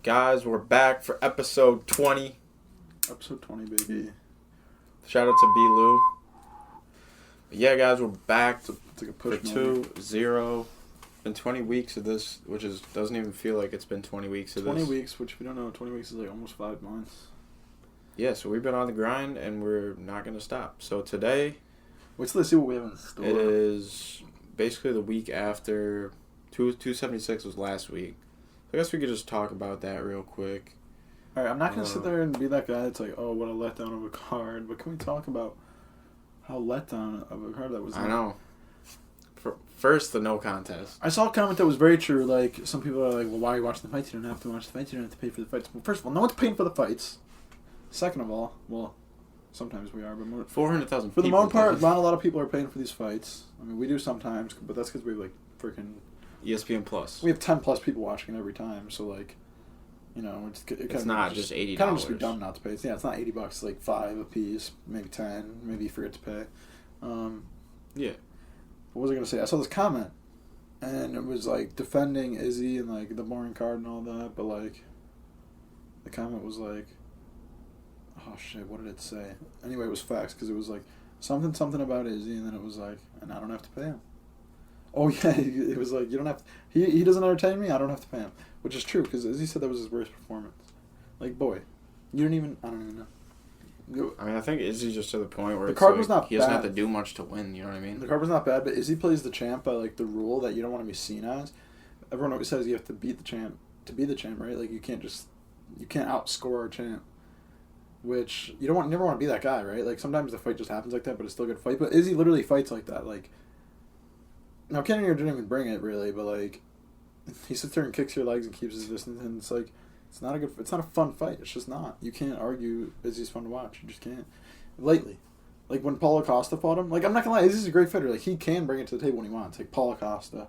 Guys, we're back for episode 20. Episode 20, baby. Shout out to B. Lou. But yeah, guys, we're back It's like a push for 2-0. Been 20 weeks of this, which doesn't even feel like it's been 20 weeks of 20 this. 20 weeks, which if you don't know, 20 weeks is like almost 5 months. Yeah, so we've been on the grind, and we're not going to stop. So today, Wait till they see what we have in store. it is basically the week after. 276 was last week. So I guess we could just talk about that real quick. Alright, I'm not going to sit there and be that guy that's like, oh, what a letdown of a card. But can we talk about how letdown of a card that was? I know. First, the no contest. I saw a comment that was very true. Like, some people are like, well, why are you watching the fights? You don't have to watch the fights. You don't have to pay for the fights. Well, first of all, no one's paying for the fights. Second of all, well, sometimes we are, but more, 400,000 for the most part, not a lot of people are paying for these fights. I mean, we do sometimes, but that's because we have, like, freaking... ESPN Plus. We have 10 plus people watching it every time, so, like, you know, it's not just $80. Kind of just be dumb not to pay. Yeah, it's not $80. It's like $5 a piece, maybe 10, maybe you forget to pay. Yeah. What was I gonna say? I saw this comment, and it was like defending Izzy and like the boring card and all that, but like, the comment was like, oh shit, what did it say? Anyway, it was facts because it was like something about Izzy, and then it was like, and I don't have to pay him. Oh yeah, it was like you don't have. He doesn't entertain me. I don't have to pay him, which is true because Izzy said that was his worst performance. Like, boy, you don't even. I don't even know. I mean, I think Izzy's just to the point where the it's card like, was not he doesn't bad. have to do much to win, you know what I mean? The card was not bad, but Izzy plays the champ by like the rule that you don't want to be seen as. Everyone always says you have to beat the champ to be the champ, right? Like you can't outscore our champ. Which you never want to be that guy, right? Like sometimes the fight just happens like that, but it's still a good fight. But Izzy literally fights like that. Like now Cannonier didn't even bring it really, but like he sits there and kicks your legs and keeps his distance, and it's like it's not a fun fight. It's just not. You can't argue Izzy's fun to watch. You just can't. Lately, like when Paulo Costa fought him, like I'm not gonna lie, Izzy's a great fighter. Like he can bring it to the table when he wants. Like Paulo Costa,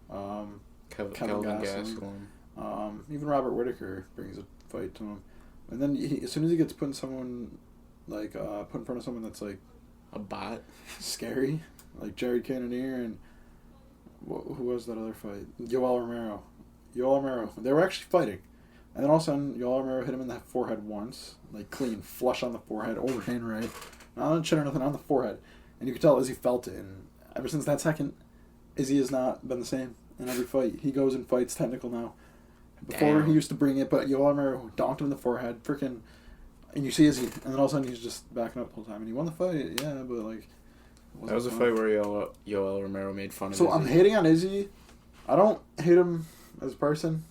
Kevin Gastelum. Even Robert Whittaker brings a fight to him. And then as soon as he gets put in someone like put in front of someone that's like a bot, scary, like Jared Cannonier and who was that other fight? Yoel Romero. They were actually fighting. And then all of a sudden, Yoel Romero hit him in the forehead once. Like, clean, flush on the forehead, overhand right. Not on the chin or nothing, on the forehead. And you could tell Izzy felt it. And ever since that second, Izzy has not been the same in every fight. He goes and fights technical now. Before, he used to bring it, but Yoel Romero donked him in the forehead. Freaking... And you see Izzy, and then all of a sudden he's just backing up the whole time. And he won the fight, yeah, but, like... That was a fight where Yoel Romero made fun of So Izzy. I'm hating on Izzy. I don't hate him as a person.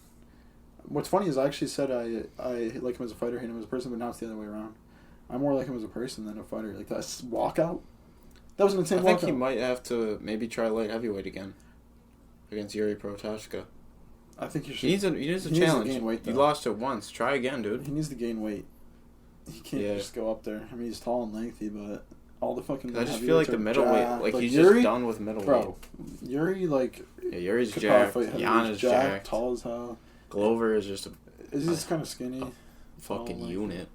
What's funny is I actually said I like him as a fighter, hate him as a person, but now it's the other way around. I more like him as a person than a fighter. Like that walkout, that was an insane walkout. I think he might have to maybe try light heavyweight again against Yuri Prochazka. I think he should. He needs a challenge. Needs to gain weight, you lost it once. Try again, dude. He needs to gain weight. He can't just go up there. I mean, he's tall and lengthy, but all the fucking. I just feel like the middleweight, like he's Yuri, just done with middleweight. Bro, Yuri Yuri's jacked. Jan is jacked. Tall as hell. Glover is just Is he just kind of skinny? Fucking unit.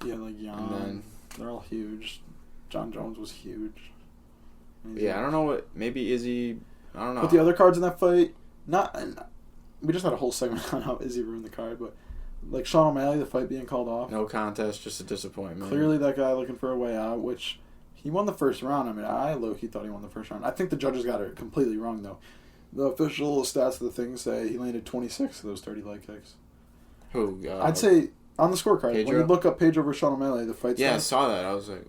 Yeah, like Jan. And then they're all huge. Jon Jones was huge. Yeah, I don't know what. Maybe Izzy. I don't know. But the other cards in that fight, we just had a whole segment on how Izzy ruined the card, but like Sean O'Malley, the fight being called off. No contest, just a disappointment. Clearly, that guy looking for a way out, which he won the first round. I mean, I low-key thought he won the first round. I think the judges got it completely wrong, though. The official stats of the thing say he landed 26 of those 30 leg kicks. Who? I'd say on the scorecard, Pedro? when you look up Pedro versus Sean O'Malley, the fight. Yeah, stats, I saw that. I was like,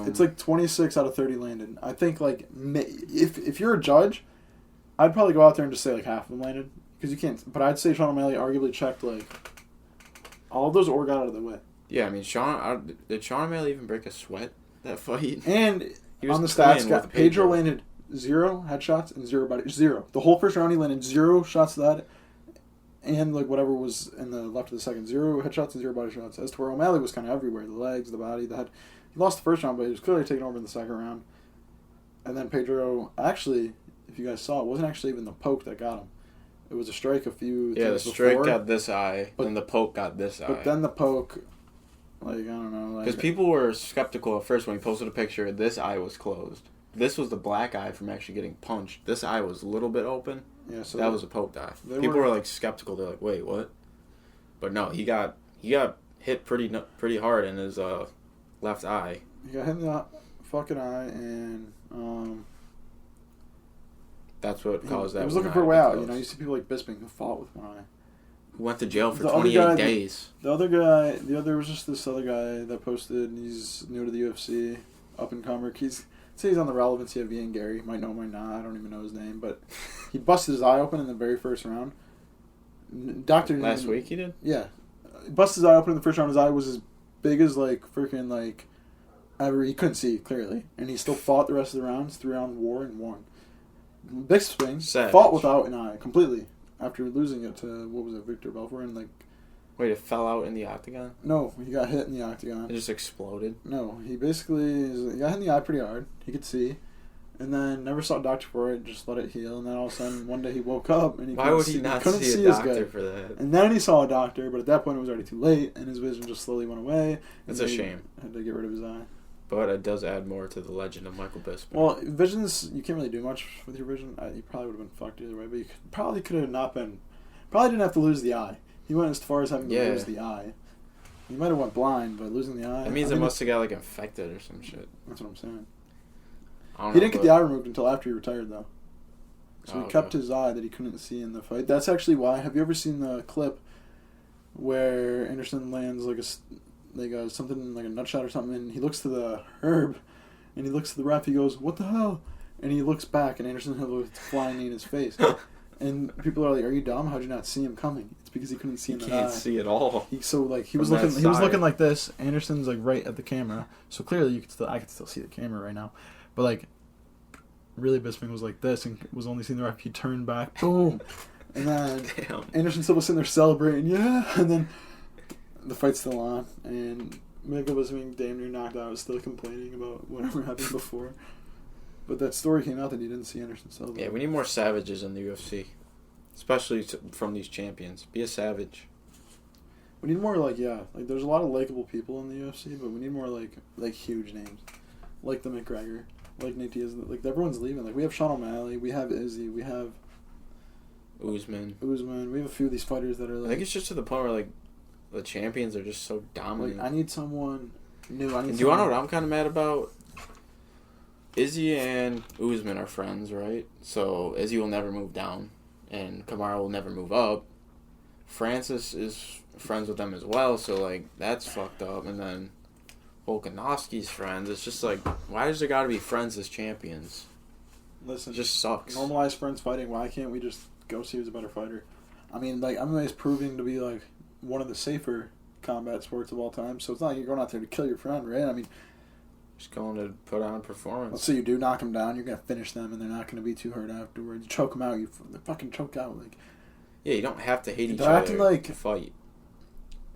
it's like 26 out of 30 landed. I think like if you're a judge, I'd probably go out there and just say like half of them landed because you can't. But I'd say Sean O'Malley arguably checked like all of those or got out of the way. Yeah, I mean, did Sean O'Malley even break a sweat that fight? And he was on the stats, Pedro landed 0 headshots and 0 body. 0. The whole first round he landed 0 shots to that, and like whatever was in the left of the second, 0 headshots and 0 body shots. As to where O'Malley was kind of everywhere, the legs, the body, the head. He lost the first round, but he was clearly taken over in the second round. And then Pedro, actually, if you guys saw, it wasn't actually even the poke that got him. It was a strike a few the things strike before, got this eye, and the poke got this eye. But then the poke, like, I don't know. Because people were skeptical at first when he posted a picture, this eye was closed. This was the black eye from actually getting punched. This eye was a little bit open. Yeah, so that was a poked eye. People were like skeptical. They're like, wait, what? But no, he got hit pretty hard in his left eye. He got hit in the fucking eye, and that's what caused that. He was looking for a way out. You know, you see people like Bisping who fought with one eye. Who went to jail for 28 days. There was just this other guy that posted, and he's new to the UFC, up and comer. He's on the relevancy of Ian Gary. Might know, might not. I don't even know his name, but he busted his eye open in the very first round. Last week he did? Yeah. He busted his eye open in the first round. His eye was as big as, like, freaking, like, ever. He couldn't see, clearly. And he still fought the rest of the rounds, 3-round war, and won. Bisping fought without an eye, completely. After losing it to, what was it, Victor Belfort, and, like... Wait, it fell out in the octagon? No, he got hit in the octagon. It just exploded? No, he basically... He got hit in the eye pretty hard. He could see. And then never saw a doctor for it, just let it heal. And then all of a sudden, one day he woke up and he couldn't see a doctor for that? And then he saw a doctor, but at that point it was already too late, and his vision just slowly went away. It's a shame. Had to get rid of his eye. But it does add more to the legend of Michael Bisping. Well, visions, you can't really do much with your vision. You probably would have been fucked either way, but you probably could have not been... Probably didn't have to lose the eye. He went as far as having to lose the eye. He might have went blind, but losing the eye... That means it must have got, like, infected or some shit. That's what I'm saying. He didn't get the eye removed until after he retired, though. So he kept his eye that he couldn't see in the fight. That's actually why... Have you ever seen the clip where Anderson lands, something like a nut shot or something, and he looks to the herb, and he looks to the ref, he goes, "What the hell?" And he looks back, and Anderson has a flying knee in his face. And people are like, "Are you dumb? How'd you not see him coming?" It's because he couldn't see in the eye. He can't see at all. He was looking like this. Anderson's like right at the camera, so clearly I could still see the camera right now. But like, really, Bisping was like this and was only seeing the ref. He turned back, boom, and then Anderson still was sitting there celebrating, yeah. And then the fight's still on, and Michael Bisping damn near knocked out, was still complaining about whatever happened before. But that story came out that he didn't see Anderson celebrate. Yeah, we need more savages in the UFC, especially from these champions. Be a savage. We need more there's a lot of likable people in the UFC, but we need more like huge names, like the McGregor, like Nate Diaz. Like everyone's leaving. Like we have Sean O'Malley, we have Izzy, we have Usman. We have a few of these fighters that are like. I think it's just to the point where like the champions are just so dominant. Like I need someone new. Do you want to know what I'm kind of mad about? Izzy and Usman are friends, right? So Izzy will never move down, and Kamaru will never move up. Francis is friends with them as well, so like that's fucked up. And then Volkanovski's friends. It's just like, why does there got to be friends as champions? Listen, it just sucks. Normalize friends fighting. Why can't we just go see who's a better fighter? I mean, like MMA is proving to be like one of the safer combat sports of all time. So it's not like you're going out there to kill your friend, right? I mean. Just going to put on a performance. Let's say you do knock them down, you're going to finish them, and they're not going to be too hurt afterwards. You choke them out, they're fucking choked out. Like, yeah, you don't have to hate each other to fight.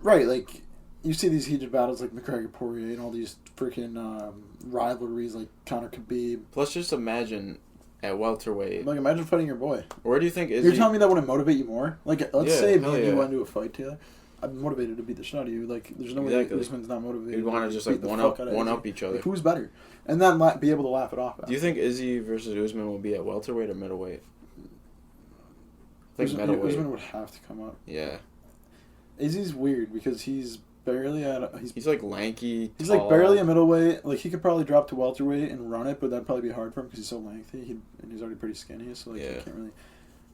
Right, like, you see these heated battles like McGregor-Poirier and all these freaking rivalries like Conor Khabib. Let's just imagine at welterweight. Like, imagine fighting your boy. Where do you think You're telling me that wouldn't motivate you more? Like, let's say me and you went into a fight together. I'm motivated to beat the shit out of you. Like, there's no way Usman's not motivated. You'd want to just like one up each other. Like, who's better? And then be able to laugh it off. Do you think Izzy versus Usman will be at welterweight or middleweight? I think middleweight. Usman would have to come up. Yeah. Izzy's weird because he's barely at. He's like lanky. He's tall. like barely a middleweight. Like he could probably drop to welterweight and run it, but that'd probably be hard for him because he's so lengthy. And he's already pretty skinny, so like he can't really.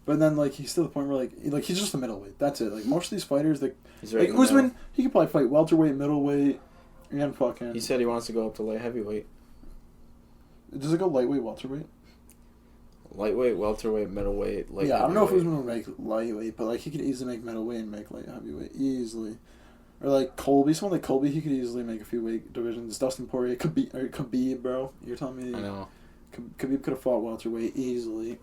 But then, like, he's still the point where, like he's just a middleweight. That's it. Like, most of these fighters, like Usman, he could probably fight welterweight, middleweight, and fucking... He said he wants to go up to light heavyweight. Does it go lightweight, welterweight? Lightweight, welterweight, middleweight, light heavyweight. I don't know if Usman would make lightweight, but, like, he could easily make middleweight and make light heavyweight. Easily. Or, like, Colby. Someone like Colby, he could easily make a few weight divisions. Dustin Poirier, Khabib, bro. You're telling me... I know. Khabib could have fought welterweight easily.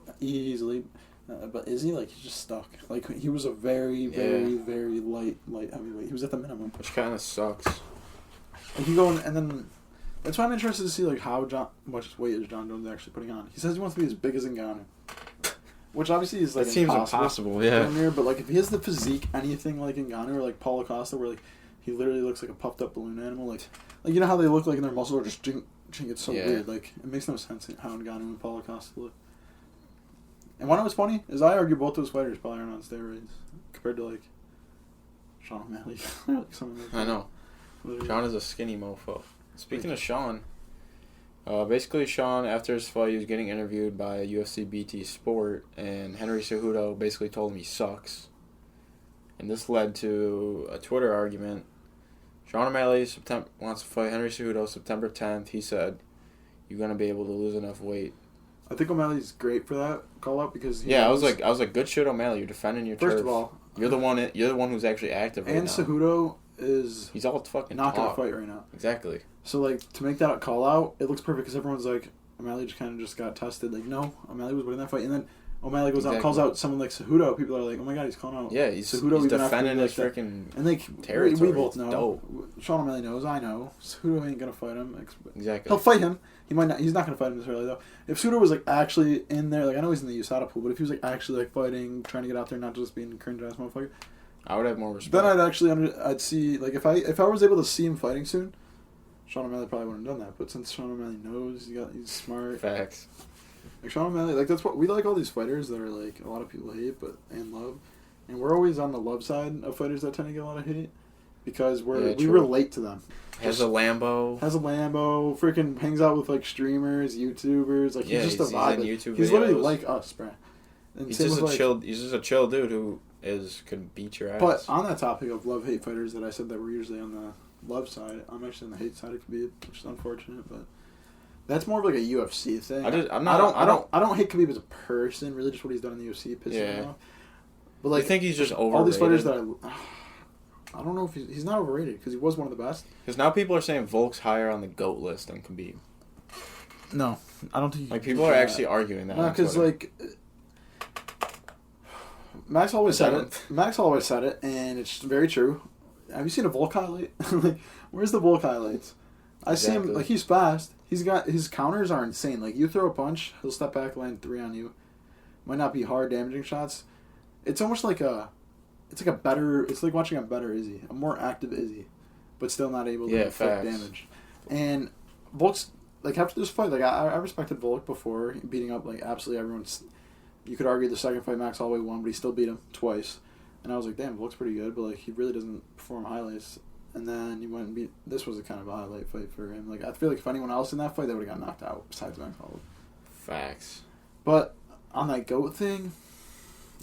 But Izzy, like, he's just stuck. Like, he was a very, very, very light heavyweight. He was at the minimum. Which kind of sucks. Like, you go and then... That's why I'm interested to see, like, how much weight is Jon Jones actually putting on. He says he wants to be as big as Ngannou. Which obviously is, like, that seems impossible, yeah. But, like, if he has the physique, anything like Ngannou or, like, Paulo Costa, where, like, he literally looks like a puffed-up balloon animal. Like, you know how they look like and their muscles are just... It's so weird. Like, it makes no sense how Ngannou and Paulo Costa look. And what was funny is I argue both those fighters probably aren't on steroids compared to like Sean O'Malley. Like something like I know. Literally. Sean is a skinny mofo. Speaking of Sean, basically Sean, after his fight, he was getting interviewed by UFC BT Sport, and Henry Cejudo basically told him he sucks. And this led to a Twitter argument. Sean O'Malley wants to fight Henry Cejudo September 10th. He said, "You're gonna be able to lose enough weight." I think O'Malley's great for that call out because I was like, good shit, O'Malley. You're defending your turf. First of all, you're the one who's actually active right now. And Cejudo he's all fucking not talk. gonna fight right now. Exactly. So like to make that call out, it looks perfect because everyone's like O'Malley just got tested. Like no, O'Malley was winning that fight, and then O'Malley goes out and calls out someone like Cejudo. People are like, oh my god, he's calling out. Yeah, he's defending his freaking and like territory. We both know. Dope. Sean O'Malley knows. I know. Cejudo ain't gonna fight him. Exactly. He'll fight him. He might not. He's not gonna fight him this early though. If Cejudo was like actually in there, like I know he's in the USADA pool, but if he was like actually like fighting, trying to get out there, not just being a cringe ass motherfucker, I would have more respect. then I'd see like if I was able to see him fighting soon, Sean O'Malley probably wouldn't have done that. But since Sean O'Malley knows, he's smart. Facts. Like Sean O'Malley, like that's what we like. All these fighters that are like a lot of people hate, and love, and we're always on the love side of fighters that tend to get a lot of hate because we relate to them. Has a Lambo, freaking hangs out with like streamers, YouTubers. Like he's just a vibe. He's literally like us, bro. And he's just a chill dude who could beat your ass. But on that topic of love hate fighters that I said that we're usually on the love side, I'm actually on the hate side of Khabib, which is unfortunate, but. That's more of like a UFC thing. I don't hate Khabib as a person. Really, just what he's done in the UFC pisses me off. But like, I think he's just overrated. All these fighters that I don't know if he's not overrated because he was one of the best. Because now people are saying Volk's higher on the GOAT list than Khabib. No, I don't think. Like people are actually arguing that. No, because like Max always said it, and it's very true. Have you seen a Volk highlight? Like, where's the Volk highlights? I see him like he's fast. He's got his counters are insane. Like you throw a punch, he'll step back, land 3 on you. Might not be hard damaging shots. It's almost like it's like watching a better Izzy, a more active Izzy, but still not able to inflict damage. And Volk's like after this fight, like I respected Volk before beating up like absolutely everyone. You could argue the second fight Max Holloway won, but he still beat him twice. And I was like, damn, Volk's pretty good, but like he really doesn't perform highlights. And then he went and beat. This was a kind of a highlight fight for him. Like I feel like if anyone else in that fight, they would have got knocked out. Besides Max Holloway. Facts. But on that GOAT thing,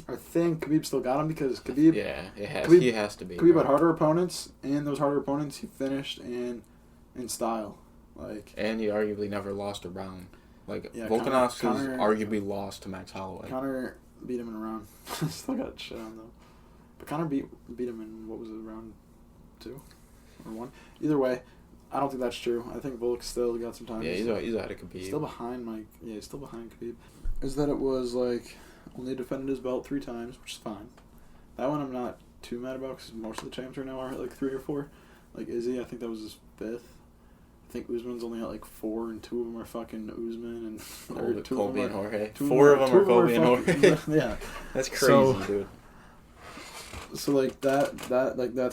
I think Khabib still got him because Khabib. Yeah, he has to be. Khabib had harder opponents, and those harder opponents he finished in style. Like. And he arguably never lost a round. Like Volkanovski's arguably lost to Max Holloway. Conor beat him in a round. Still got shit on though. But Conor beat him in what was it, round 2 or 1? Either way, I don't think that's true. I think Volk still got some time. Yeah, he's ahead of Khabib. Still behind he's still behind Khabib. Is that it was like only defended his belt 3 times, which is fine. That one I'm not too mad about because most of the champs right now are at like 3 or 4. Like Izzy, I think that was his 5th. I think Usman's only at like 4, and 2 of them are fucking Usman and Colby and Jorge. 4 of them are Colby and Jorge. Yeah, that's crazy, dude. So like that's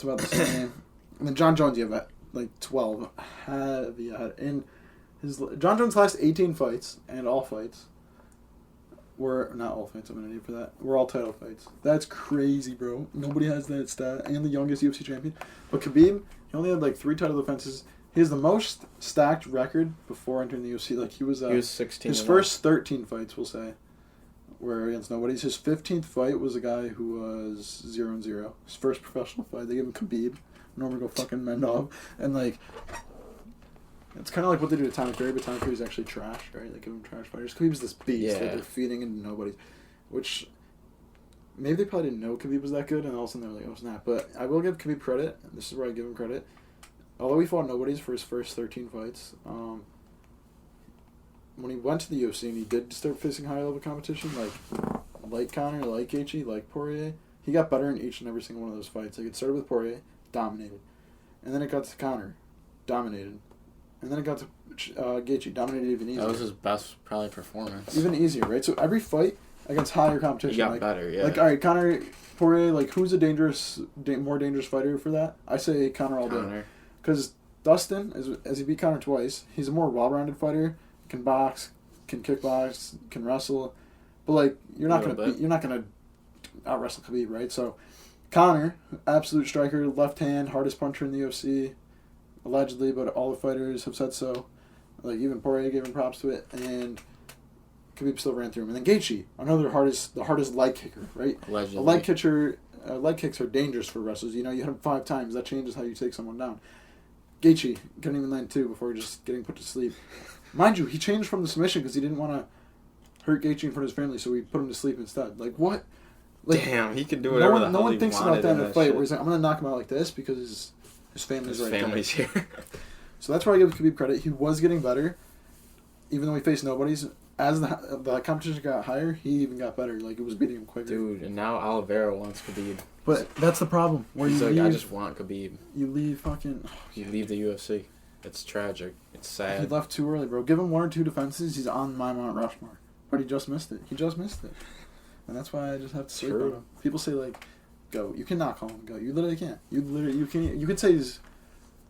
about the same. And then Jon Jones, you have at like 12. In Jon Jones' last 18 fights, and all fights were not all fights. I'm an idiot for that. Were all title fights. That's crazy, bro. Nobody has that stat. And the youngest UFC champion. But Khabib, he only had like 3 title defenses. He has the most stacked record before entering the UFC. Like he was 16. His first 13 fights, we'll say, were against nobodies. His 15th fight was a guy who was 0-0. His first professional fight, they gave him Khabib, Nurmagomedov, and like, it's kind of like what they do to Tommy Fury, but Tommy Fury's actually trash, right? They give him trash fighters. Khabib's this beast that they're feeding into nobodies, which maybe they probably didn't know Khabib was that good, and all of a sudden they're like, oh snap. But I will give Khabib credit, and this is where I give him credit. Although he fought nobodies for his first 13 fights, when he went to the UFC and he did start facing higher level competition, like Conor, like Gaethje, like Poirier, he got better in each and every single one of those fights. Like it started with Poirier, dominated, and then it got to Conor, dominated, and then it got to Gaethje, dominated even easier. That was his best probably performance. Even easier, right? So every fight against higher competition, he got better. Yeah. Like all right, Conor, Poirier, like who's a more dangerous fighter for that? I say Conor all day, because Dustin, as he beat Conor twice, he's a more well-rounded fighter. Can box, can kickbox, can wrestle, but like you're not gonna out wrestle Khabib, right? So Conor, absolute striker, left hand, hardest puncher in the UFC, allegedly, but all the fighters have said so. Like, even Poirier gave him props to it, and Khabib still ran through him. And then Gaethje, the hardest leg kicker, right? Allegedly. Leg kicks are dangerous for wrestlers. You hit him 5 times, that changes how you take someone down. Gaethje couldn't even land 2 before just getting put to sleep. Mind you, he changed from the submission because he didn't want to hurt Gaethje in front of his family, so he put him to sleep instead. Like, what? Like, damn, he can do whatever the hell he wanted. No one thinks about that in a fight shit. where he's like, I'm going to knock him out like this because his family's right there. His family's here. So that's where I give Khabib credit. He was getting better, even though he faced nobodies. As the competition got higher, he even got better. Like, it was beating him quicker. Dude, and now Oliveira wants Khabib. But that's the problem. Where He's you like, leave, I just want Khabib. You leave fucking... You leave the UFC. It's tragic. It's sad. He left too early, bro. Give him 1 or 2 defenses, he's on my Mount Rushmore. But he just missed it. And that's why I just have to sleep on him. People say, like, GOAT. You cannot call him GOAT. You literally can't. You could say he's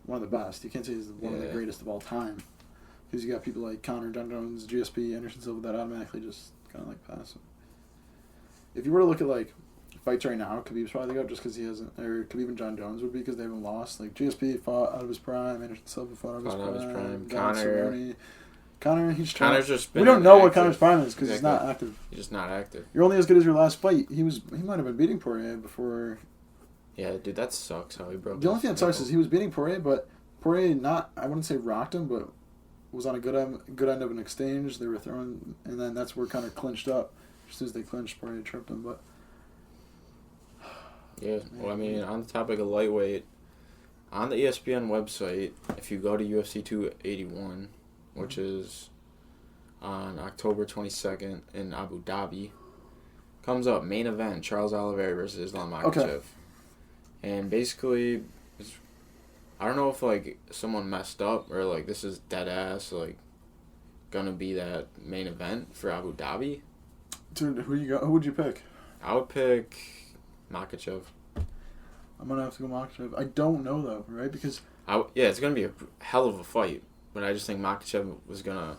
one of the best. You can't say he's one of the greatest of all time. Because you got people like Conor, Jon Jones, GSP, Anderson Silva that automatically just kind of, like, pass him. If you were to look at, like, fights right now, Khabib's probably the GOAT just because he hasn't... Or Khabib and Jon Jones would be because they haven't lost. Like, GSP fought out of his prime. Anderson Silva fought out of his prime. Conor, he's trying. Conor's just we don't know what Conor's prime is because he's not active. He's just not active. You're only as good as your last fight. He might have been beating Poirier before. Yeah, dude, that sucks how he broke. The only thing that sucks is he was beating Poirier, but Poirier I wouldn't say rocked him, but was on a good end of an exchange. They were throwing, and then that's where Conor clinched up. As soon as they clinched, Poirier tripped him. But yeah, well, I mean, on the topic of lightweight, on the ESPN website, if you go to UFC 281. Which is on October 22nd in Abu Dhabi, comes up main event Charles Oliveira versus Islam Makhachev. Okay. And basically, I don't know if like someone messed up or like this is dead ass like gonna be that main event for Abu Dhabi. Dude, who would you pick? I would pick Makhachev. I'm gonna have to go Makhachev. I don't know though, right? Because it's gonna be a hell of a fight. But I just think Makhachev was going to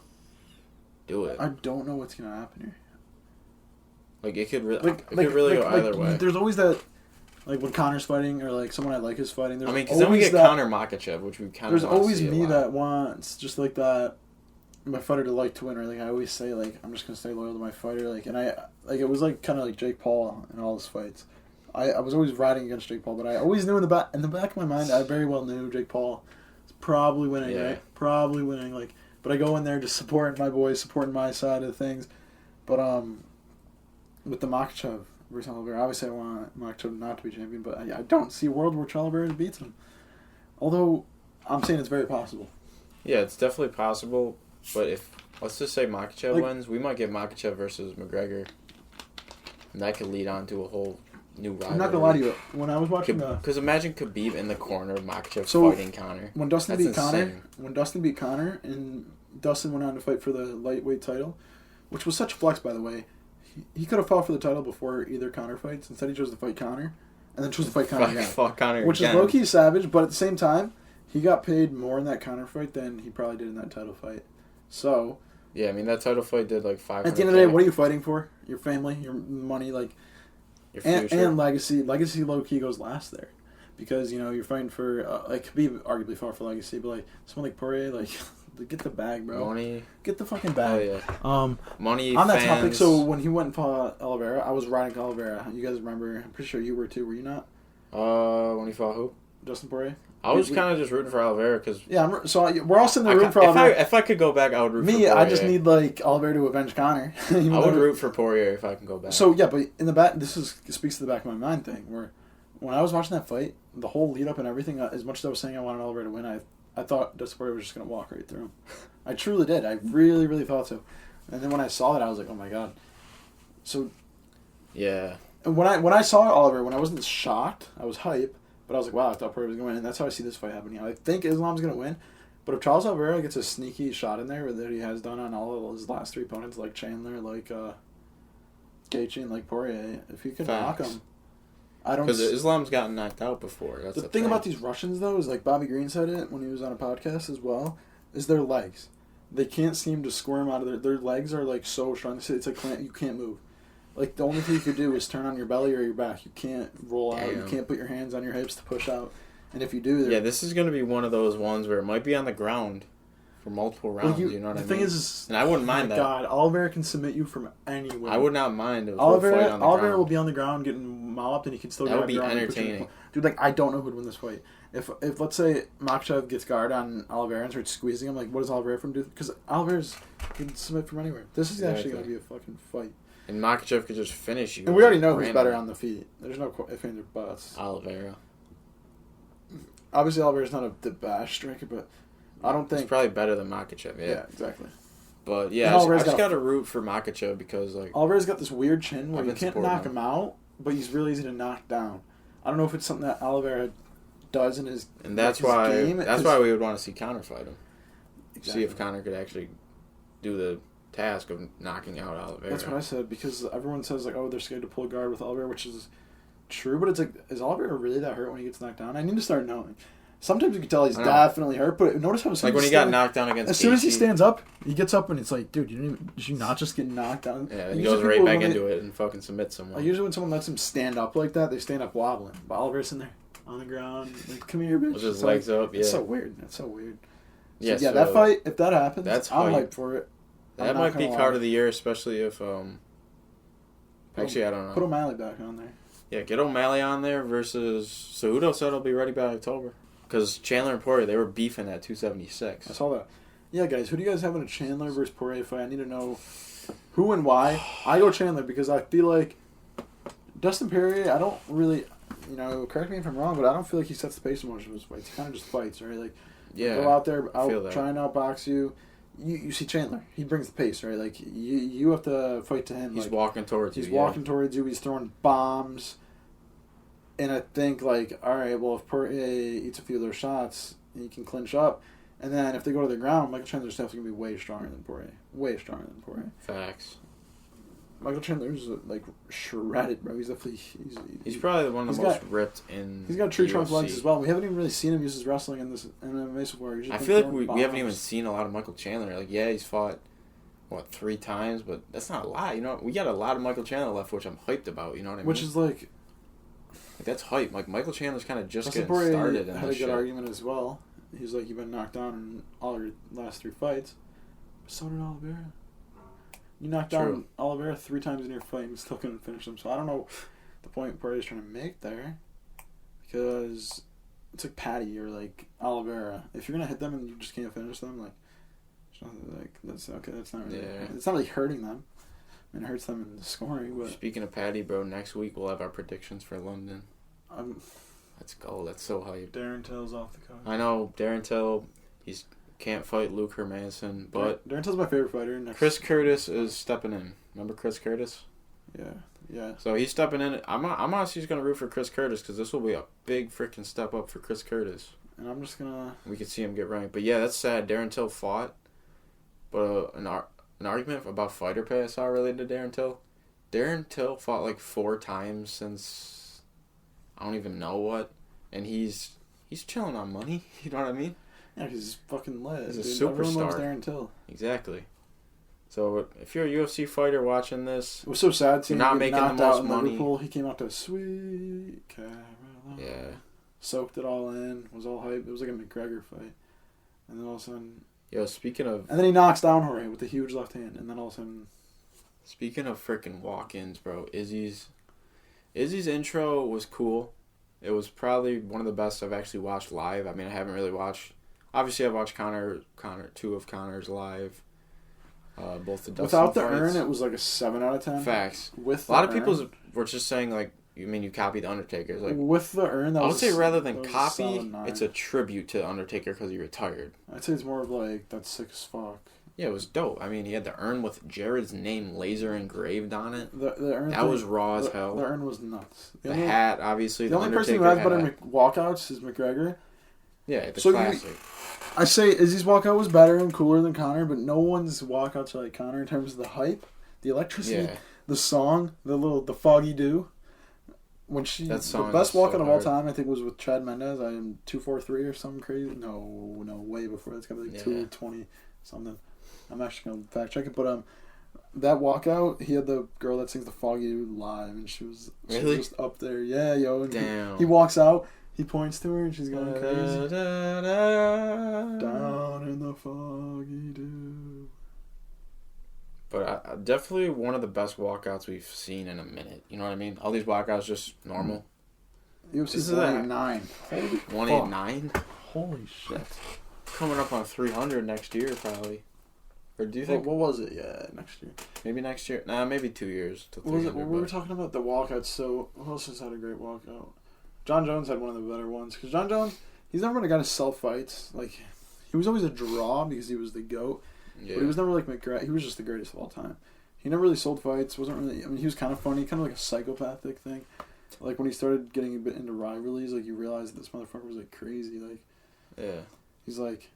do it. I don't know what's going to happen here. Like, it could really go either way. There's always that, like, when Conor's fighting or, like, someone I like is fighting. I mean, because then we get Conor Makhachev, which we kind of There's always me that wants, just like that, my fighter to like to win. Or, like, I always say, like, I'm just going to stay loyal to my fighter. Like, and it was, like, kind of like Jake Paul in all his fights. I was always riding against Jake Paul, but I always knew in the back of my mind, I very well knew Jake Paul probably winning, right? Probably winning, like, but I go in there just supporting my boys, supporting my side of things. But with the Makhachev versus Oliveira, obviously I want Makhachev not to be champion, but I don't see a world where Oliveira beats him. Although I'm saying it's very possible. Yeah, it's definitely possible. But if let's just say Makhachev wins, we might get Makhachev versus McGregor, and that could lead on to a whole new rivalry. I'm not gonna lie to you. When I was watching because imagine Khabib in the corner of Makhachev fighting Conor. When Dustin beat Conor, and Dustin went on to fight for the lightweight title, which was such a flex, by the way. He could have fought for the title before either Conor fights. Instead, he chose to fight Conor, and then chose to fight Conor again. Fought Conor which again. Is low-key savage, but at the same time, he got paid more in that Conor fight than he probably did in that title fight. So yeah, I mean that title fight did like 500. At the end of the day, what are you fighting for? Your family, your money, like. And legacy low-key goes last there. Because, you're fighting for, like, Khabib arguably fought for legacy, but, like, someone like Poirier, like, get the bag, bro. Money. Get the fucking bag. Oh, yeah. Money, on that fans. topic, so when he went and fought Oliveira, I was riding Oliveira. You guys remember, I'm pretty sure you were too, were you not? When he fought who? Justin Poirier? I was kind of just rooting for Oliveira because... Yeah, we're all sitting there rooting for Oliveira. If I could go back, I would root for Poirier. I just need, like, Oliveira to avenge Conor. I would root for Poirier if I can go back. So, yeah, but in the back, speaks to the back of my mind thing, where when I was watching that fight, the whole lead-up and everything, as much as I was saying I wanted Oliveira to win, I thought Dustin Poirier was just going to walk right through him. I truly did. I really, really thought so. And then when I saw it, I was like, oh, my God. So... Yeah. And when I saw Oliveira, when I wasn't shocked, I was hyped. But I was like, wow, I thought Poirier was going to win. And that's how I see this fight happening. I think Islam's going to win. But if Charles Oliveira gets a sneaky shot in there that he has done on all of his last 3 opponents, like Chandler, like Gaethje, and like Poirier, if he can knock him, I don't... Because Islam's gotten knocked out before. That's the thing about these Russians, though, is like Bobby Green said it when he was on a podcast as well, is their legs. They can't seem to squirm out of their legs are like so strong. It's like you can't move. Like, the only thing you could do is turn on your belly or your back. You can't roll out. Damn. You can't put your hands on your hips to push out. And if you do... Yeah, this is going to be one of those ones where it might be on the ground for multiple rounds, you know what I mean? The thing is... And I wouldn't mind that. God, Oliveira can submit you from anywhere. I would not mind a Oliveira, fight on the ground. Oliveira will be on the ground getting mopped, and he can still that get would be on the ground. entertaining. Dude, like, I don't know who'd win this fight. If let's say Makhachev gets guard on Oliveira and starts squeezing him, like, what does Oliveira from do? Because Oliveira's can submit from anywhere. This is actually going to be a fucking fight. And Makhachev could just finish you. And we already know who's better on the feet. There's no ifs, ands, or buts. Oliveira. Obviously, Oliveira's not the best striker, but I don't think... He's probably better than Makhachev, yeah. Yeah, exactly. But, yeah, I just got to root for Makhachev because, like... Oliveira's got this weird chin where you can't knock him him out, but he's really easy to knock down. I don't know if it's something that Oliveira does in his And that's his why game. that's why we would want to see Conor fight him. Exactly. See if Conor could actually do the task of knocking out Oliveira. That's what I said, because everyone says, like, oh, they're scared to pull a guard with Oliveira, which is true, but it's like, is Oliveira really that hurt when he gets knocked down? I need to start knowing. Sometimes you can tell he's definitely hurt, but notice how... Like when he got knocked down against as soon as he stands up, he gets up and it's like, dude, did you not just get knocked down? Yeah, he goes right back into it and fucking submits someone. Usually when someone lets him stand up like that, they stand up wobbling. But Oliveira's in there on the ground, like, come here, bitch. With his legs up, yeah. It's so weird. That's so weird. So, yeah, that fight, if that happens, I'm hype. hyped for it. That might be card of the year, especially if... Actually, I don't know. Put OMalley back on there. Yeah, get OMalley on there versus... Cejudo said he'll be ready by October. Because Chandler and Poirier, they were beefing at 276. I saw that. Yeah, guys, who do you guys have in a Chandler versus Poirier fight? I need to know who and why. I go Chandler because I feel like Dustin Poirier, I don't really, correct me if I'm wrong, but I don't feel like he sets the pace in most of his fights. He kind of just fights, right? Like, go out there, try and outbox you. You see Chandler. He brings the pace, right? Like, you have to fight to him. He's walking towards you. He's walking towards you. He's throwing bombs. And I think, like, all right, well, if Poirier eats a few of those shots, he can clinch up. And then if they go to the ground, Michael Chandler's definitely going to be way stronger than Poirier. Way stronger than Poirier. Facts. Michael Chandler's, like, shredded, bro. He's definitely... He's probably one of the most ripped in He's got tree trunk legs as well. We haven't even really seen him use his wrestling in this MMA so far. I feel like we haven't even seen a lot of Michael Chandler. Like, yeah, he's fought, 3 times? But that's not a lot, We got a lot of Michael Chandler left, which I'm hyped about, you know what I mean? Which is, like... that's hype. Like, Michael Chandler's kind of just getting Poirier started in had this a good argument as well. He's like, you've been knocked down in all your last 3 fights. But so did Oliveira. You knocked down Oliveira 3 times in your fight and still couldn't finish him. So I don't know the point Poirier's trying to make there. Because it's like Patty or like Oliveira. If you're going to hit them and you just can't finish them, like, that's okay. That's not really, it's not really hurting them. I mean, it hurts them in the scoring. But speaking of Patty, bro, next week we'll have our predictions for London. Let's go. That's so hype. Darren Till's off the card. I know. Darren Till, he's can't fight Luke Hermanson, but... Darren Till's my favorite fighter. Chris Curtis is stepping in. Remember Chris Curtis? Yeah. So he's stepping in. I'm honestly just going to root for Chris Curtis because this will be a big freaking step up for Chris Curtis. And I'm just going to... We could see him get ranked. But yeah, that's sad. Darren Till fought. But an argument about Fighter Pay I saw related to Darren Till. Darren Till fought like 4 times since I don't even know what, and he's chilling on money. You know what I mean? Yeah, he's fucking lit. He's a superstar. Everyone loves Darren Till. Exactly. So if you're a UFC fighter watching this, it was so sad to you're not making the most money. Liverpool. He came out to Sweet Caroline. Yeah. Soaked it all in. Was all hype. It was like a McGregor fight, and then all of a sudden. Yo, speaking of... And then he knocks down Jorge with a huge left hand, and then all of a sudden... Speaking of freaking walk-ins, bro, Izzy's intro was cool. It was probably one of the best I've actually watched live. I mean, I haven't really watched... Obviously, I've watched two of Conor's live. Both the Dustin Without the fights. urn, it was like a 7 out of 10. Facts. With a lot of people were just saying, like, you copied The Undertaker. Like, with the urn, I would say rather than copy, it's a tribute to The Undertaker because he retired. I'd say it's more of like, that's sick as fuck. Yeah, it was dope. I mean, he had the urn with Jared's name laser engraved on it. The urn that was raw as hell. The urn was nuts. The hat, obviously. The only person who has better walkouts is McGregor. Yeah, the classic. I say Izzy's walkout was better and cooler than Conor, but no one's walkouts are like Conor in terms of the hype, the electricity, the song, the Foggy Dew. When the best walkout of all time, I think, was with Chad Mendez. I am 243 or something crazy. No, way before. It's gotta be like 220 something. I'm actually gonna fact check it, but That walkout, he had the girl that sings the Foggy live, and she was just up there. Yeah, yo. And damn. He walks out, he points to her, and she's going crazy. Down in the foggy dew. But definitely one of the best walkouts we've seen in a minute. You know what I mean? All these walkouts just normal. UFC's 189. 189? Holy shit. Coming up on 300 next year, probably. Or do you think? What was it? Yeah, next year. Maybe next year. Nah, maybe 2 years to 300. What was it? Well, we were talking about the walkouts. So who else has had a great walkout? Jon Jones had one of the better ones. Because Jon Jones, he's never been a guy to sell fights. Like, he was always a draw because he was the GOAT. Yeah. But he was never like McGrath. He was just the greatest of all time. He never really sold fights. Wasn't really. I mean, he was kind of funny, kind of like a psychopathic thing. Like when he started getting a bit into rivalries, like you realize this motherfucker was like crazy. Like, yeah, he's like,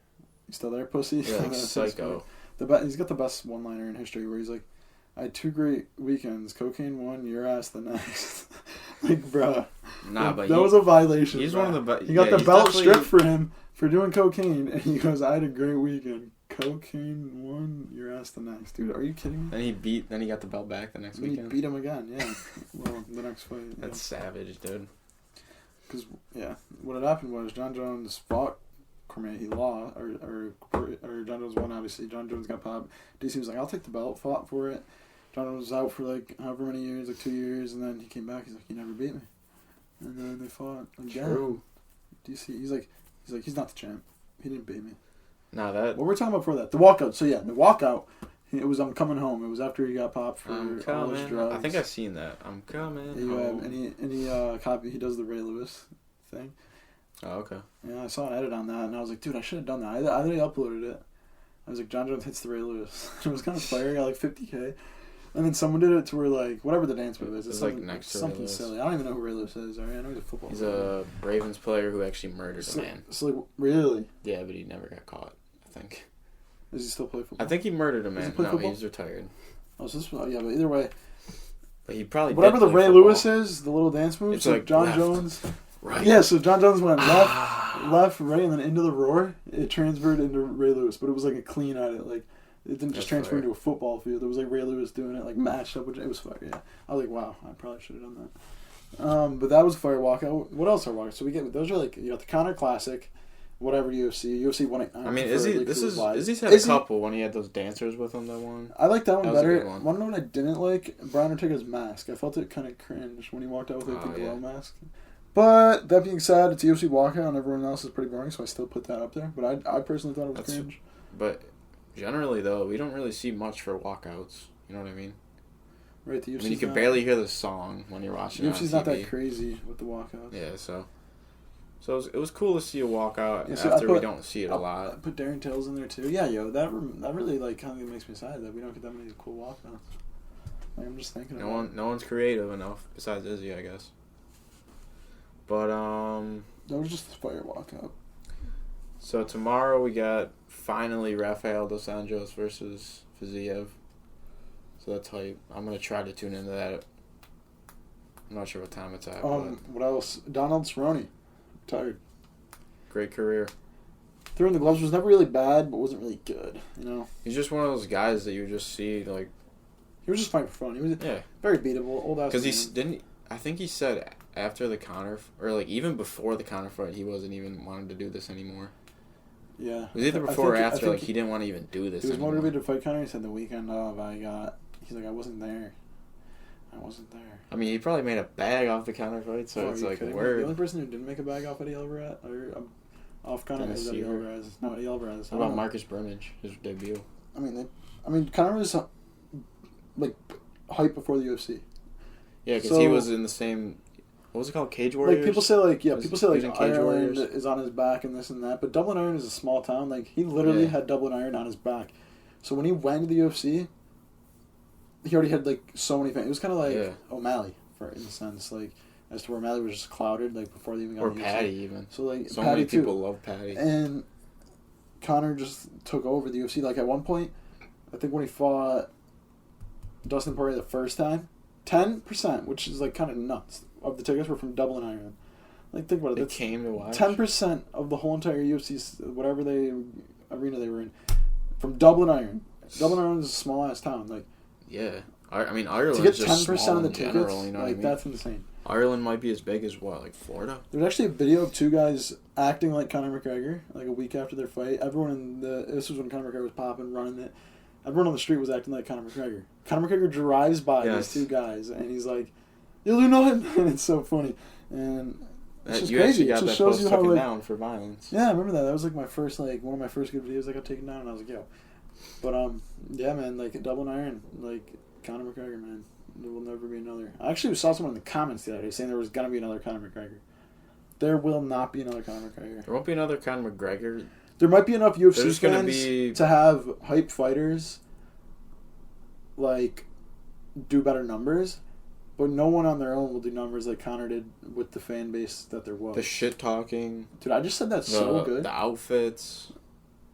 "You still there, pussy?" Yeah, like psycho. He's got the best one-liner in history where he's like, "I had 2 great weekends. Cocaine one, your ass the next." Like, bruh. Nah, like, but that was a violation. He's bro. one of the best. He got the belt stripped for him for doing cocaine, and he goes, "I had a great weekend. Cocaine one, your ass the next." Dude, are you kidding me? Then he got the belt back the next weekend. He beat him again, yeah. Well, the next fight. That's savage, dude. Because, yeah, what had happened was Jon Jones fought Cormier. He lost, or Jon Jones won, obviously. Jon Jones got popped. DC was like, "I'll take the belt," fought for it. Jon Jones was out for, like, however many years, like 2 years, and then he came back. He's like, "You never beat me." And then they fought again. True. DC, he's like, he's not the champ. He didn't beat me. Nah, that... What were we talking about before that? The walkout. So, yeah, the walkout, it was I'm coming home. It was after he got popped for all his drugs. I think I've seen that. I'm coming home. And he does the Ray Lewis thing. Oh, okay. Yeah, I saw an edit on that, and I was like, dude, I should have done that. I already uploaded it. I was like, Jon Jones hits the Ray Lewis. It was kind of fire. I got like 50K. And then someone did it to where, like, whatever the dance move is. It's like next to something silly. I don't even know who Ray Lewis is. I know he's a football player. He's a Ravens player who actually murdered a man. So, like, really? Yeah, but he never got caught, I think. Does he still play football? I think he murdered a man. No, he's retired. Oh, so this, yeah, but either way. But he probably whatever the Ray Lewis is, the little dance move. It's so like Jon left, Jones. Right. Yeah, so Jon Jones went left, right, and then into the roar. It transferred into Ray Lewis, but it was like a clean edit. Like, it didn't just transfer into a football field. It was like Ray Lewis doing it, like matched up. It was fire, yeah. I was like, wow, I probably should have done that. But that was a fire walkout. What else are walkouts? So those are like, you got the Conor Classic, whatever UFC 189. I mean, Izzy's had a couple when he had those dancers with him that one. I like that one better. Want to know what I didn't like? Brian Ortega's mask. I felt it kind of cringe when he walked out with the glow mask. But that being said, it's UFC walkout and everyone else is pretty boring, so I still put that up there. But I personally thought it was cringe. But generally, though, we don't really see much for walkouts. You know what I mean? Right. The UFC's you can barely hear the song when you're watching. UFC's not that crazy with the walkouts. Yeah, so it was cool to see a walkout after we don't see it a lot. I put Darren Till's in there too. Yeah, yo, that really like kind of makes me sad that we don't get that many cool walkouts. Like, I'm just thinking. No one's creative enough besides Izzy, I guess. But that was just a fire walkout. So tomorrow we got finally Rafael dos Anjos versus Fiziev. So that's hype. I'm gonna try to tune into that. I'm not sure what time it's at. What else? Donald Cerrone, retired. Great career. Throwing the gloves was never really bad, but wasn't really good. You know. He's just one of those guys that you just see like. He was just fighting for fun. He was very beatable, old ass. Because I think he said after the Conor, or like even before the Conor fight, he wasn't even wanting to do this anymore. Yeah. It was either before or after, like he didn't want to even do this. He was motivated to fight Conor. He said the weekend of he's like, I wasn't there. I mean, he probably made a bag off the Conor fight, so it's like word. The only person who didn't make a bag off Eddie Alvarez or off Conor is Eddie Alvarez. No, Eddie Alvarez. What about Marcus Brimage, his debut? I mean, Conor was like hype before the UFC. Yeah, because he was in the same. What was it called? Cage Warriors? Like, people say, Ireland is on his back and this and that, but Dublin Iron is a small town. Like, he literally had Dublin Iron on his back. So when he went to the UFC, he already had, like, so many fans. It was kind of like OMalley, in a sense, like, as to where O'Malley was just clouded, like, before they even got to the UFC. Or Patty, even. So, like, so Patty many people love Patty. And Conor just took over the UFC. Like, at one point, I think when he fought Dustin Poirier the first time, 10%, which is, like, kind of nuts, of the tickets were from Dublin Ireland. Like, think about it. They came to watch. 10% of the whole entire UFC, whatever arena they were in, from Dublin Ireland. Dublin Ireland is a small ass town. Like, Yeah. I mean, To Ireland's get just 10% small of the in tickets, general, you know what I mean? that's insane. Ireland might be as big as, what, like Florida? There's actually a video of 2 guys acting like Conor McGregor, like a week after their fight. This was when Conor McGregor was popping, running it. Everyone on the street was acting like Conor McGregor. Conor McGregor drives by these 2 guys, and he's like, "You'll do nothing," and it's so funny. And it's just you crazy. Got it just that shows post you how, taken like, down for violence. yeah, I remember that. That was like one of my first good videos I got taken down, and I was like, yo. But yeah, man, like double and iron, like Conor McGregor, man. There will never be another. I actually saw someone in the comments the other day saying there was gonna be another Conor McGregor. There will not be another Conor McGregor. There won't be another Conor McGregor. There might be enough UFC There's fans to have hype fighters, like, do better numbers, but no one on their own will do numbers like Conor did with the fan base that there was. The shit talking. Dude, I just said that so good. The outfits.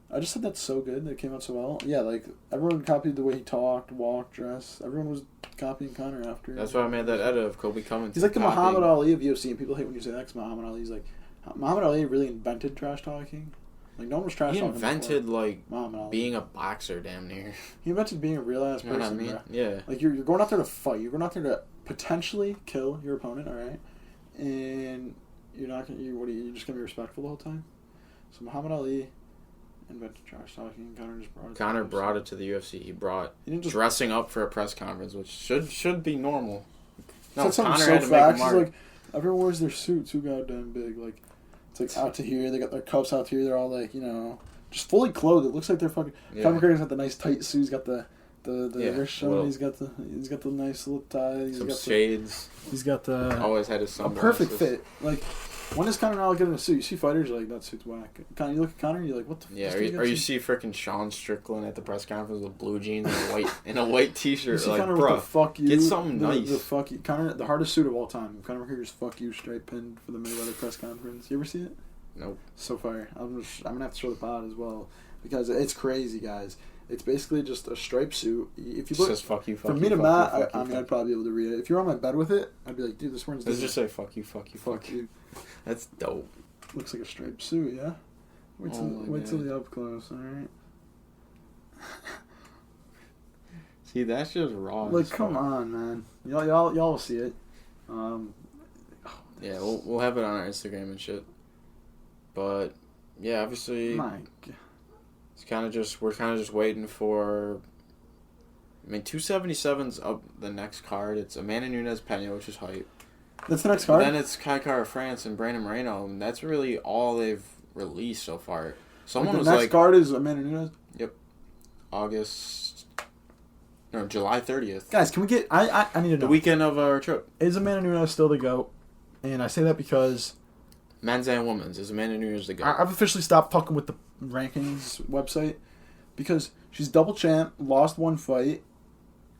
I just said that's so good. That came out so well. Yeah, like, everyone copied the way he talked, walked, dressed. Everyone was copying Conor after. That's why I made that edit of Kobe Cummins. He's like the Muhammad Ali of UFC, and people hate when you say that because Muhammad Ali's like... Muhammad Ali really invented trash talking. Like, no one was trash talking. He invented, before. like, Muhammad Ali. being a boxer, damn near. He invented being a real-ass person, You know what I mean? bro. Yeah. Like, you're going out there to fight. You're going out there to potentially kill your opponent, alright? And you're not going to... You're just going to be respectful the whole time? So Muhammad Ali... invented trash talking. Conor brought it to the UFC. He didn't just dressing up for a press conference, which should be normal. No, Conor had to make a mark. Like, everyone wears their suit too goddamn big. Like, it's like out to here. They got their cuffs out here. They're all like, just fully clothed. It looks like they're fucking. Yeah. Conor McGregor's got the nice tight suit. He's got the wrist showing. He's got the nice little tie. He's some got shades. He's got the. Always had his sunglasses. A perfect fit. Like. When does Conor not get in a suit? You see fighters, you're like, that suit's whack. You look at Conor, you're like, what the fuck? Yeah, or you see freaking Sean Strickland at the press conference with blue jeans and a white t-shirt. You see like, Conor bro, with the fuck you. Get something nice. The fuck you. Conor, the hardest suit of all time. Conor McGregor's fuck you straight pinned for the Mayweather press conference. You ever see it? Nope. So fire. I'm gonna have to show the pod as well because it's crazy, guys. It's basically just a striped suit. If you look, says fuck you, fuck for you. Me to Matt, I mean, I'd probably be able to read it. If you're on my bed with it, I'd be like, dude, this one's. Let's just say fuck you, fuck you, fuck you. That's dope. Looks like a striped suit, yeah. Wait till the up close, all right. See, that's just raw. Like, come on, man. Y'all will see it. Yeah, we'll have it on our Instagram and shit. But yeah, obviously, it's we're kind of just waiting for. I mean, 277's up the next card. It's Amanda Nunes Pena, which is hype. That's the next card? And then it's Kai Kara France and Brandon Moreno, and that's really all they've released so far. Someone was like... The next card is Amanda Nunes? Yep. July 30th. Guys, can we get... I need to know. The weekend of our trip. Is Amanda Nunes still the GOAT? And I say that because... Men's and women's. Is Amanda Nunes the GOAT? I've officially stopped fucking with the rankings website because she's double champ, lost one fight.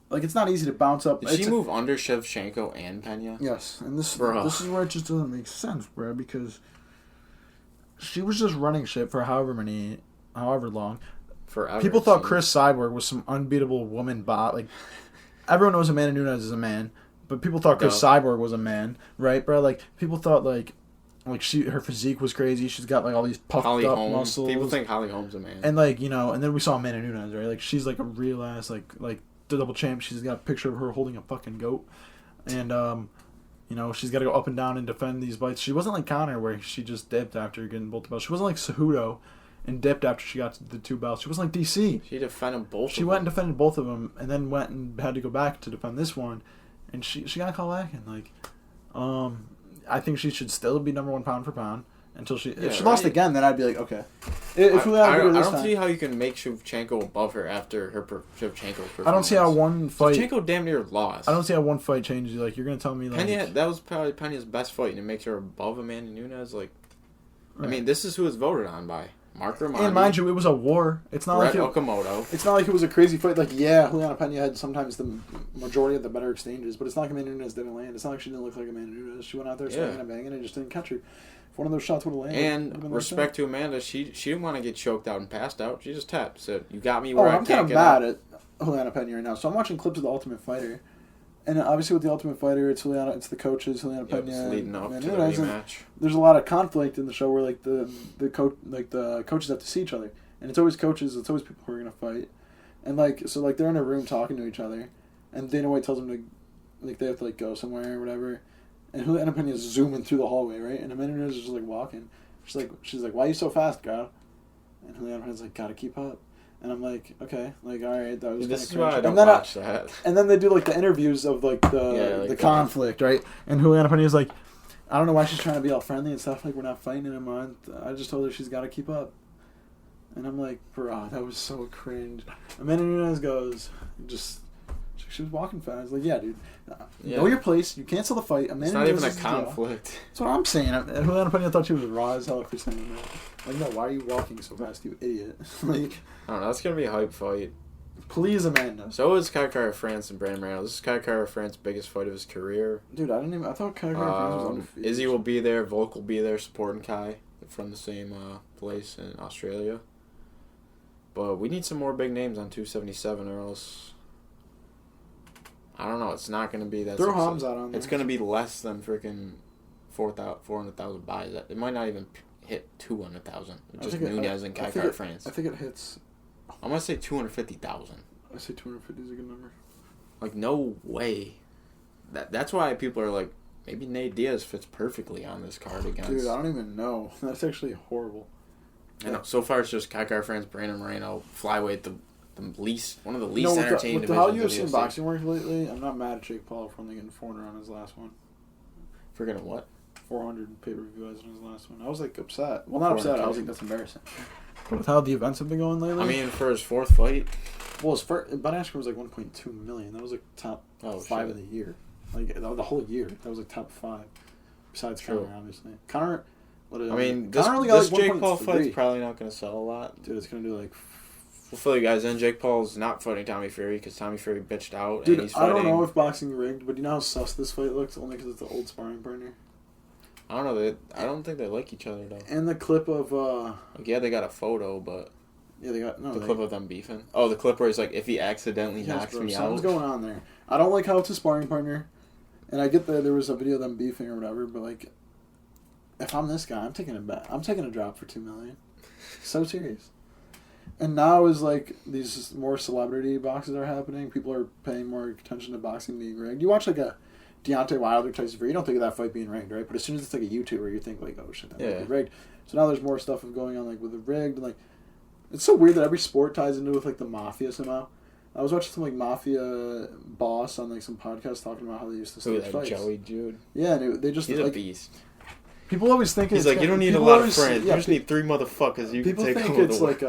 Like, it's not easy to bounce up. Did she move under Shevchenko and Pena? Yes, and this is where it just doesn't make sense, bro, because she was just running shit for however long. Forever. People thought Chris Cyborg was some unbeatable woman bot. Like, everyone knows Amanda Nunes is a man, but people thought Chris Cyborg was a man, right, bro? Like, people thought, like her physique was crazy. She's got, like, all these puffed up muscles. People think Holly Holm's a man. And, like, and then we saw Amanda Nunes, right? Like, she's, like, a real-ass, like the double champ. She's got a picture of her holding a fucking goat, and she's got to go up and down and defend these fights. She wasn't like Conor where she just dipped after getting both the belts. She wasn't like Cejudo and dipped after she got the 2 belts. She wasn't like DC. She defended both. She went and defended both of them, and then went and had to go back to defend this one, and she got called back. And like, I think she should still be number 1 pound for pound. Until if she lost again, then I'd be like, okay. I don't see how you can make Shevchenko above her after Shevchenko's performance. I don't see how one fight... Shevchenko damn near lost. I don't see how one fight changes you. Like, you're going to tell me... like that was probably Pena's best fight, and it makes her above Amanda Nunes. Like, right. I mean, this is who it's voted on by. Mark Romani. And mind you, it was a war. It's not Okamoto. It's not like it was a crazy fight. Like, yeah, Juliana Pena had sometimes the majority of the better exchanges, but it's not like Amanda Nunes didn't land. It's not like she didn't look like Amanda Nunes. She went out there swinging and banging and just didn't catch her. If one of those shots would have landed... And respect to Amanda, she didn't want to get choked out and passed out. She just tapped. Said, you got me where I can't get out. I'm kind of mad at Juliana Pena right now. So I'm watching clips of The Ultimate Fighter. And obviously with The Ultimate Fighter, it's the coaches, Juliana Pena. It's leading up to the rematch. There's a lot of conflict in the show where like the coaches have to see each other. And it's always coaches, it's always people who are going to fight. And like, so like they're in a room talking to each other. and Dana White tells him to, like, they have to, like, go somewhere or whatever, and Juliana Pena is zooming through the hallway, right? And Amanda Nunes is just, like, walking. She's like, why are you so fast, girl? And Juliana Pena's like, gotta keep up. And I'm like, okay, like, all right, that was this is kind of why I don't watch that. And then they do, like, the interviews of, like, the conflict, right? And Juliana Pena's like, I don't know why she's trying to be all friendly and stuff. Like, we're not fighting in a month. I just told her she's got to keep up. And I'm like, bro, that was so cringe. Amanda Nunes goes, she was walking fast. Like, yeah, dude. Know your place. You cancel the fight. Amanda it's not Nunes even a conflict. That's what I'm saying. Juliana Pena thought she was raw as hell for saying that. Like, no, why are you walking so fast, you idiot? Like, I don't know. That's going to be a hype fight. Please, Amanda. So is Kai Kara France and Brandon Moreno. This is Kai Kara France's biggest fight of his career. Dude, I thought Kai Kara France was undefeated. Izzy will be there. Volk will be there supporting Kai from the same place in Australia. But we need some more big names on 277 or else... I don't know. It's not going to be that... Throw Hobbs out on there. It's going to be less than freaking 400,000 buys. It might not even hit 200,000. Just Nunes and Kai Kara France. I think it hits... I'm going to say 250,000. I say 250 is a good number. Like, no way. That's why people are like, maybe Nate Diaz fits perfectly on this card against... Dude, I don't even know. That's actually horrible. I know. So far, it's just Kai Kara France, Brandon Moreno, flyweight, one of the least entertaining divisions. How you've seen boxing work lately, I'm not mad at Jake Paul for only getting 400 on his last one. Forgetting what? 400 pay-per-view on his last one. I was, like, upset. Well, not upset. I was like, that's embarrassing. But with how the events have been going lately... I mean, for his fourth fight... Well, his first... Bud Askren was, like, 1.2 million. That was, like, top 5 of the year. Like, the whole year. That was, like, top 5. Besides Conor, obviously. Conor... This Jake Paul fight's probably not going to sell a lot. Dude, it's going to do, like... We'll fill you guys in. Jake Paul's not fighting Tommy Fury because Tommy Fury bitched out. Dude, and he's fighting... I don't know if boxing rigged, but you know how sus this fight looks? Only because it's an old sparring partner. I don't know. I don't think they like each other, though. And the clip of... yeah, they got a photo, but... Yeah, they got... No, the clip of them beefing? Oh, the clip where he's like, if he accidentally knocks me out... Something's going on there. I don't like how it's a sparring partner. And I get that there was a video of them beefing or whatever, but, like... If I'm this guy, I'm taking a bet. I'm taking a drop for $2 million. So serious. And now is like these more celebrity boxes are happening. People are paying more attention to boxing being rigged. You watch like a Deontay Wilder Tyson Fury, you don't think of that fight being rigged, right? But as soon as it's like a YouTuber, you think like, oh shit, that might be rigged. So now there's more stuff going on like with the rigged and like it's so weird that every sport ties into with like the mafia somehow. I was watching some like mafia boss on like some podcast talking about how they used to stage fights. Joey Jude. Yeah, and they just he's like a beast. People always think he's like, you don't need a lot of friends. You just need 3 motherfuckers. You people can take think over it's the like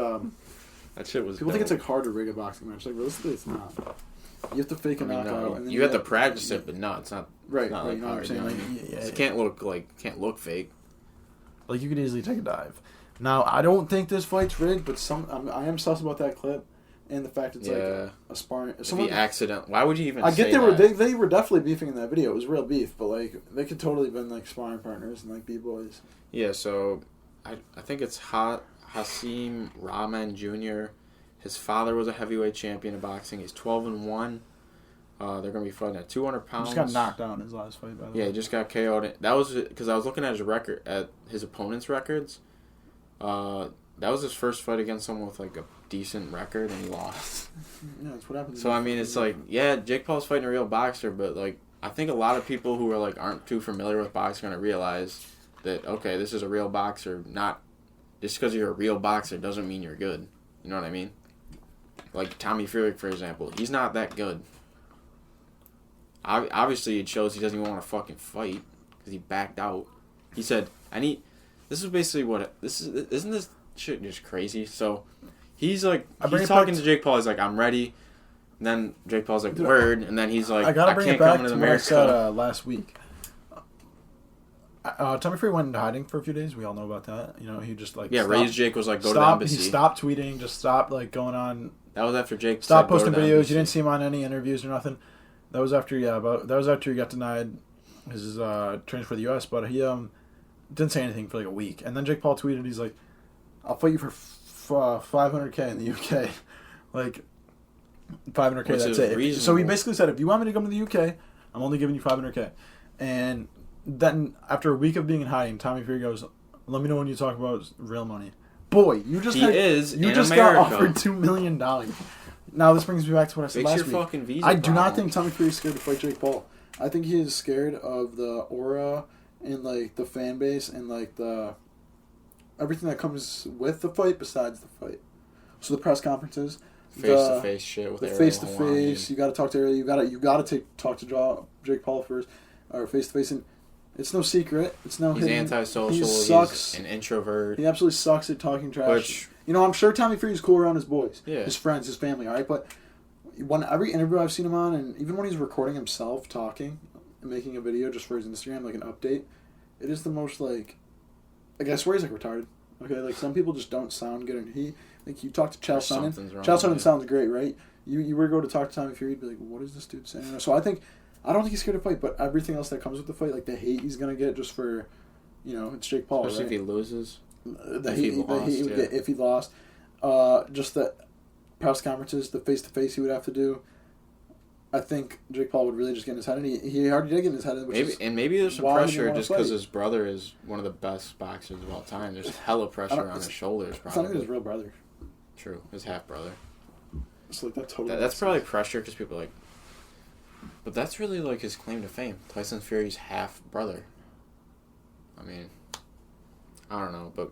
that shit was. People think it's like hard to rig a boxing match. Like realistically, it's not. You have to fake a knockout. No, and then you have to practice it, but no, it's not. Right, it's not right. Like You know what I'm saying? Like, it can't look fake. Like you could easily take a dive. Now I don't think this fight's rigged, but I am sus about that clip. And the fact it's like a sparring. If he accident, why would you even? I get they were definitely beefing in that video. It was real beef, but like they could totally have been like sparring partners and like b-boys. Yeah, so I think it's Haseem Rahman Jr. His father was a heavyweight champion of boxing. He's 12-1. They're gonna be fighting at 200 pounds. He just got knocked out in his last fight. By the way. Yeah, he just got KO'd. That was because I was looking at his opponent's records. That was his first fight against someone with like a decent record, and he lost. Yeah, that's what happens. So I mean, it's like, yeah, Jake Paul's fighting a real boxer, but like, I think a lot of people who are like aren't too familiar with boxing are gonna realize that okay, this is a real boxer. Not just because you're a real boxer doesn't mean you're good. You know what I mean? Like Tommy Fury, for example, he's not that good. Obviously, it shows he doesn't even want to fucking fight because he backed out. He said, This is basically what this is. Isn't this shit just crazy? So he's like, he's talking to Jake Paul. He's like, I'm ready. And then Jake Paul's like, word. And then he's like, I can't come into America. I said last week. Tommy Fury went into hiding for a few days. We all know about that. You know, he just like Ray's Jake was like, go to the embassy. He stopped tweeting. Just stopped like going on. That was after Jake stopped posting videos. You didn't see him on any interviews or nothing. That was after he got denied his transfer to the U.S. But he didn't say anything for like a week. And then Jake Paul tweeted, he's like, I'll fight you for $500K in the UK. Like, $500K, that's it. Reasonable. So he basically said, if you want me to come to the UK, I'm only giving you $500K. And then, after a week of being in hiding, Tommy Fury goes, let me know when you talk about real money. Boy, you just got offered $2 million. Now this brings me back to what I said Fix last your week. fucking visa I do not problem. think Tommy Fury's scared to fight Jake Paul. I think he is scared of the aura and like the fan base and like the everything that comes with the fight besides the fight. So the press conferences, Face to face shit with the Ariel face to Helwani. face. You got to talk to Ariel. You got to talk to Jake Paul first, or face to face. And it's no secret. It's no. He's hidden. antisocial. He sucks. He's an introvert. He absolutely sucks at talking trash. Which, you know, I'm sure Tommy Fury's cool around his boys, yeah. his friends, his family. All right, but when every interview I've seen him on, and even when he's recording himself talking and making a video just for his Instagram, like an update, it is the most like I swear he's like retarded. Okay, like some people just don't sound good, and he like you talk to Chael Sonnen. Chael Sonnen sounds great, right? You were to go to talk to Tommy Fury, you'd be like, what is this dude saying? So I don't think he's scared to fight, but everything else that comes with the fight, like the hate he's gonna get just for, it's Jake Paul, especially right? if he loses. The hate he would get if he lost. Just the press conferences, the face to face he would have to do. I think Jake Paul would really just get in his head, and he already did get in his head. Maybe there's some pressure just because his brother is one of the best boxers of all time. There's hella pressure on his shoulders. Probably. It's not even his real brother. True, his half brother. It's like that totally. That's probably pressure because people are like. But that's really like his claim to fame. Tyson Fury's half brother. I mean, I don't know, but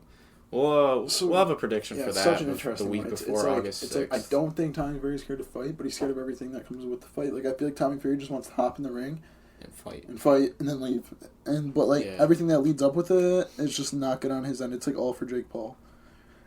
we'll have a prediction for that the week before August 6th. It's like I don't think Tommy Fury's scared to fight, but he's scared of everything that comes with the fight. Like I feel like Tommy Fury just wants to hop in the ring and fight and then leave. But everything that leads up with it is just not good on his end. It's like all for Jake Paul.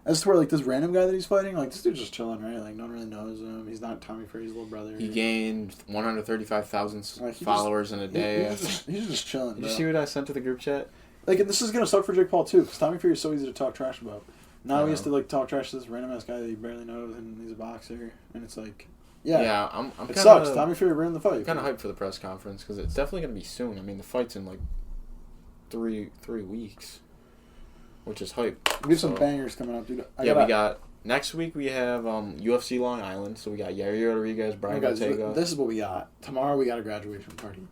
As to where like this random guy that he's fighting, like this dude's just chilling, right? Like no one really knows him. He's not Tommy Fury's little brother. He gained 135,000 followers in a day. He's just chilling. Did you see what I sent to the group chat? Like, and this is gonna suck for Jake Paul too, because Tommy Fury is so easy to talk trash about. Now he has to like talk trash to this random ass guy that he barely knows, and he's a boxer, and it's like, I'm it sucks. Tommy Fury ruined the fight. I'm kind of hyped for the press conference because it's definitely gonna be soon. I mean, the fight's in like three weeks, which is hype. We have some bangers coming up, dude. We got next week. We have UFC Long Island, so we got Yair Rodriguez, Brian Ortega. This is what we got. Tomorrow we got a graduation party.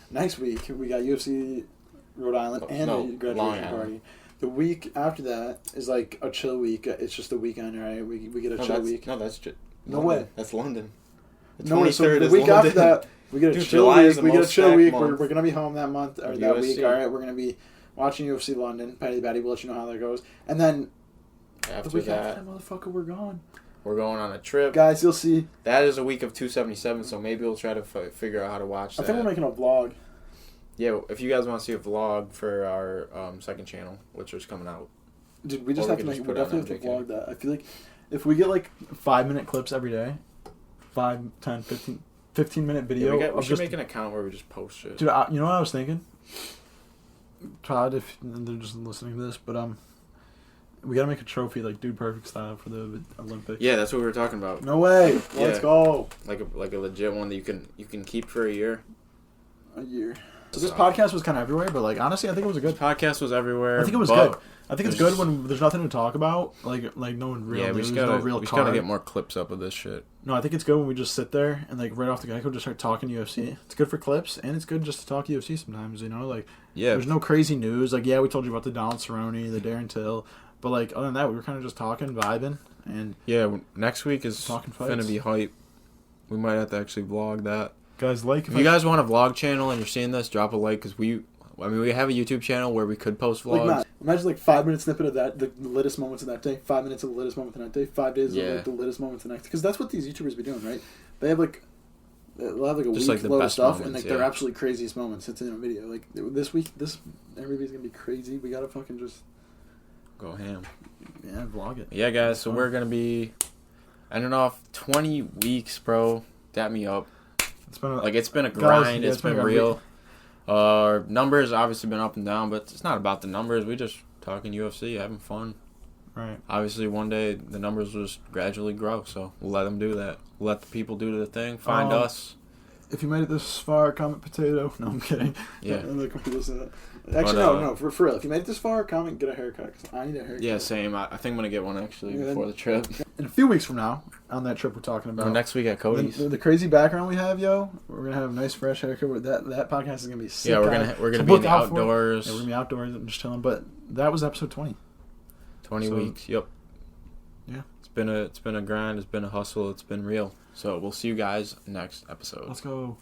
Next week we got UFC Rhode Island a graduation party. The week after that is like a chill week. It's just a weekend, right? We get a chill week. No, that's just no way. That's London. The 23rd the week after that, we get a chill week. We get a chill week. We're gonna be home that month or that week. All right, we're gonna be watching UFC London. Patty Batty will let you know how that goes. And then after the week after that, motherfucker, we're gone. We're going on a trip, guys. You'll see. That is a week of 277. So maybe we'll try to figure out how to watch that. I think we're making a vlog. Yeah, if you guys want to see a vlog for our second channel, which is coming out. Dude, we just have to make. We definitely have to vlog that. I feel like if we get like 5-minute clips every day, 5, 10, 15-minute video. Yeah, we should make an account where we just post shit. Dude, you know what I was thinking? Todd, if they're just listening to this, but we gotta make a trophy like Dude Perfect style for the Olympics. Yeah, that's what we were talking about. No way. Let's go. Like a legit one that you can keep for a year. A year. So this podcast was kind of everywhere, but like honestly, I think it was a good podcast. Was everywhere. I think it was good. I think it's good when there's nothing to talk about, like no real. Yeah, we just gotta get more clips up of this shit. No, I think it's good when we just sit there and like right off the get-go just start talking UFC. It's good for clips, and it's good just to talk UFC sometimes. Like there's no crazy news. Like we told you about the Donald Cerrone, the Darren Till, but like other than that, we were kind of just talking, vibing, and next week is gonna be hype. We might have to actually vlog that. Guys, if you guys want a vlog channel and you're seeing this, drop a like because we have a YouTube channel where we could post vlogs. Like, imagine like 5-minute snippet of that, the latest moments of that day, 5 minutes of the latest moment of that day, 5 days of the latest moments of the next. Because that's what these YouTubers be doing, right? They'll have like a just week load of stuff, moments, and like their absolutely craziest moments. It's in a video. Like this week, everybody's gonna be crazy. We gotta fucking just go ham. Yeah, vlog it. Yeah, guys. So we're gonna be ending off 20 weeks, bro. Dap me up. It's been a grind. It's been real. Numbers obviously been up and down, but it's not about the numbers. We just talking UFC, having fun. Right. Obviously, one day the numbers will just gradually grow, so we'll let them do that. We'll let the people do the thing. Find us. If you made it this far, comment potato. No, I'm kidding. Yeah. Actually, no, for real. If you made it this far, comment, get a haircut. Cause I need a haircut. Yeah, same. I think I'm gonna get one actually before the trip. In a few weeks from now, on that trip we're talking about. Next week at Cody's. The crazy background we have, we're gonna have a nice fresh haircut. That podcast is gonna be sick. Yeah, we're gonna be in the outdoors. Yeah, we're gonna be outdoors and just chilling. But that was episode 20. 20 weeks. Yep. Yeah. been a grind. It's been a hustle. It's been real. So we'll see you guys next episode. Let's go.